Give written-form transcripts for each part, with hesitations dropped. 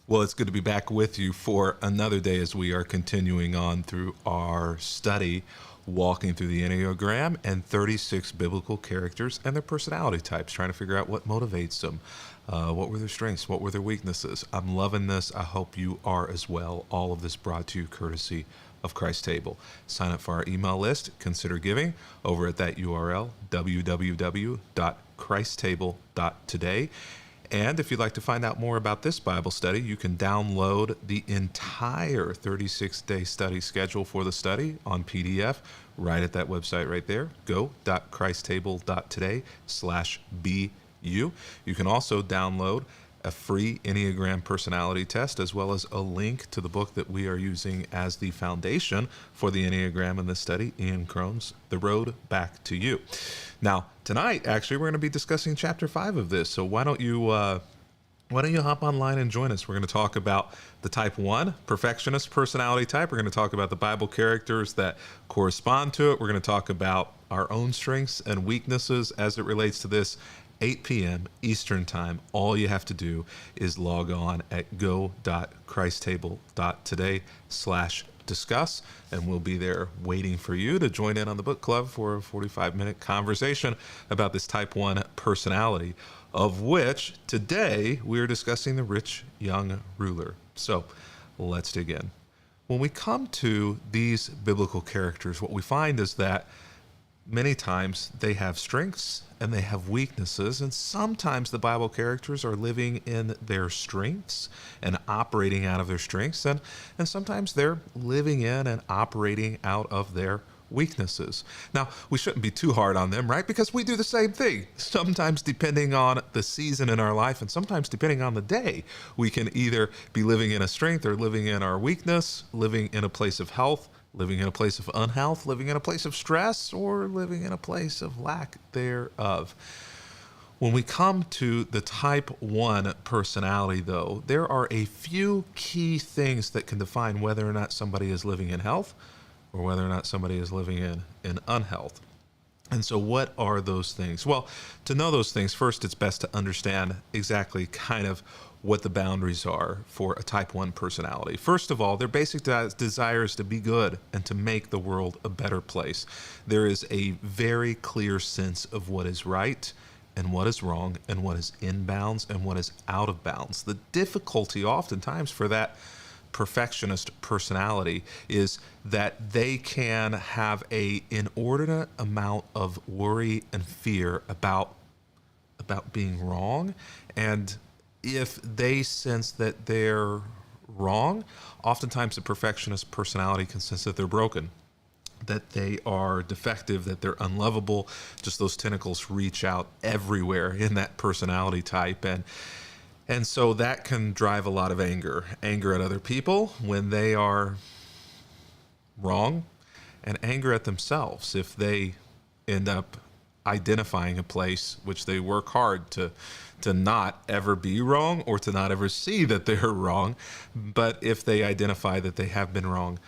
Well, it's good to be back with you for another day as we are continuing on through our study, walking through the Enneagram and 36 biblical characters and their personality types, trying to figure out what motivates them. What were their strengths? What were their weaknesses? I'm loving this. I hope you are as well. All of this brought to you courtesy of Christ Table. Sign up for our email list. Consider giving over at that URL, www.christtable.today. And if you'd like to find out more about this Bible study, you can download the entire 36-day study schedule for the study on PDF right at that website right there, go.christtable.today/BU. You can also download a free Enneagram personality test, as well as a link to the book that we are using as the foundation for the Enneagram in this study, Ian Crone's The Road Back to You. Now, tonight, actually, we're going to be discussing Chapter 5 of this, so why don't you hop online and join us? We're going to talk about the Type 1, perfectionist personality type. We're going to talk about the Bible characters that correspond to it. We're going to talk about our own strengths and weaknesses as it relates to this. 8 p.m. Eastern Time. All you have to do is log on at go.christtable.today/discuss, and we'll be there waiting for you to join in on the book club for a 45-minute conversation about this Type 1 personality, of which today we are discussing the rich young ruler. So let's dig in. When we come to these biblical characters, what we find is that many times they have strengths and they have weaknesses, and sometimes the Bible characters are living in their strengths and operating out of their strengths, and sometimes they're living in and operating out of their weaknesses. Now, we shouldn't be too hard on them, right? Because we do the same thing. Sometimes depending on the season in our life and sometimes depending on the day, we can either be living in a strength or living in our weakness, living in a place of health, living in a place of unhealth, living in a place of stress, or living in a place of lack thereof. When we come to the Type 1 personality, though, there are a few key things that can define whether or not somebody is living in health or whether or not somebody is living in unhealth. And so what are those things? Well, to know those things, first, it's best to understand exactly kind of what the boundaries are for a Type 1 personality. First of all, their basic desire is to be good and to make the world a better place. There is a very clear sense of what is right and what is wrong and what is in bounds and what is out of bounds. The difficulty oftentimes for that perfectionist personality is that they can have an inordinate amount of worry and fear about being wrong, and if they sense that they're wrong, oftentimes the perfectionist personality can sense that they're broken, that they are defective, that they're unlovable. Just those tentacles reach out everywhere in that personality type. And so that can drive a lot of anger at other people when they are wrong, and anger at themselves if they end up identifying a place which they work hard to not ever be wrong or to not ever see that they're wrong. But if they identify that they have been wrong,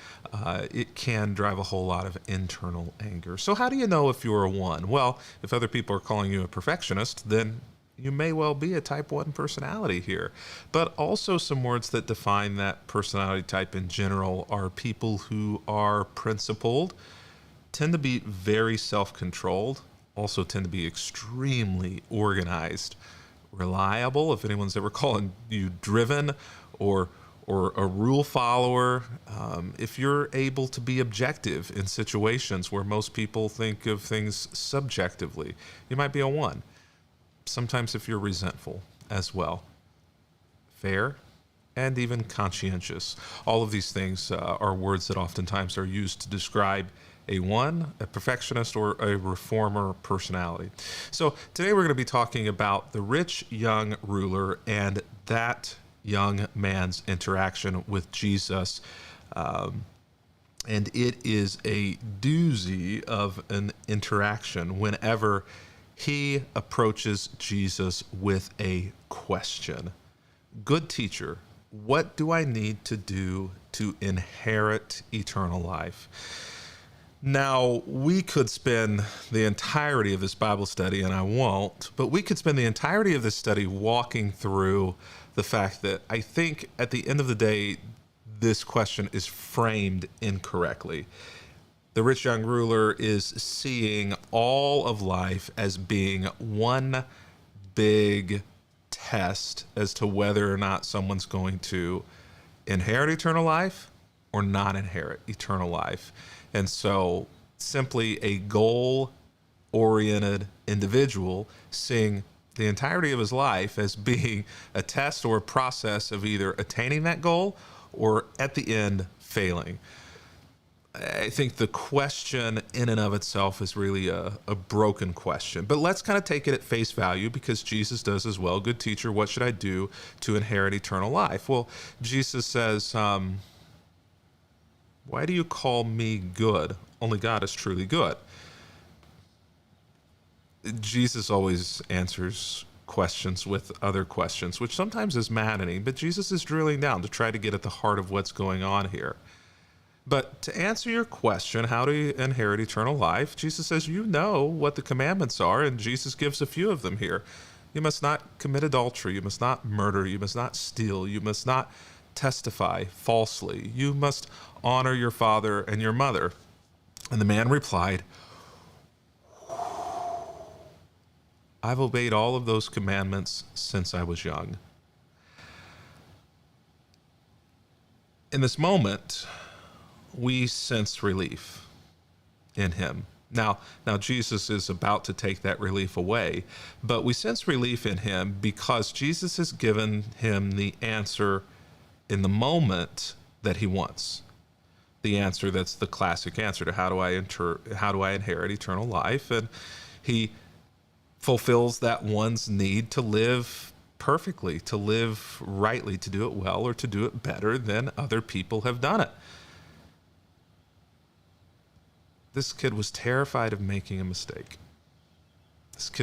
it can drive a whole lot of internal anger. So how do you know if you're a 1? Well, if other people are calling you a perfectionist, then you may well be a Type 1 personality here. But also some words that define that personality type in general are people who are principled, tend to be very self-controlled, also tend to be extremely organized, reliable, if anyone's ever calling you driven or a rule follower, if you're able to be objective in situations where most people think of things subjectively, you might be a 1. Sometimes if you're resentful as well, fair, and even conscientious. All of these things are words that oftentimes are used to describe a 1, a perfectionist, or a reformer personality. So today we're going to be talking about the rich young ruler and that young man's interaction with Jesus. And it is a doozy of an interaction whenever he approaches Jesus with a question. Good teacher, what do I need to do to inherit eternal life? Now, we could spend the entirety of this Bible study, and I won't, but we could spend the entirety of this study walking through the fact that I think at the end of the day, this question is framed incorrectly. The rich young ruler is seeing all of life as being one big test as to whether or not someone's going to inherit eternal life or not inherit eternal life. And so simply a goal-oriented individual seeing the entirety of his life as being a test or a process of either attaining that goal or at the end failing. I think the question in and of itself is really a broken question. But let's kind of take it at face value, because Jesus does as well. Good teacher, what should I do to inherit eternal life? Well, Jesus says, why do you call me good? Only God is truly good. Jesus always answers questions with other questions, which sometimes is maddening, but Jesus is drilling down to try to get at the heart of what's going on here. But to answer your question, how do you inherit eternal life? Jesus says, you know what the commandments are, and Jesus gives a few of them here. You must not commit adultery. You must not murder. You must not steal. You must not testify falsely. You must honor your father and your mother. And the man replied, I've obeyed all of those commandments since I was young. In this moment, we sense relief in him. Now Jesus is about to take that relief away, but we sense relief in him because Jesus has given him the answer in the moment that he wants. The answer that's the classic answer to how do I inherit eternal life? And he fulfills that one's need to live perfectly, to live rightly, to do it well, or to do it better than other people have done it. This kid was terrified of making a mistake. This kid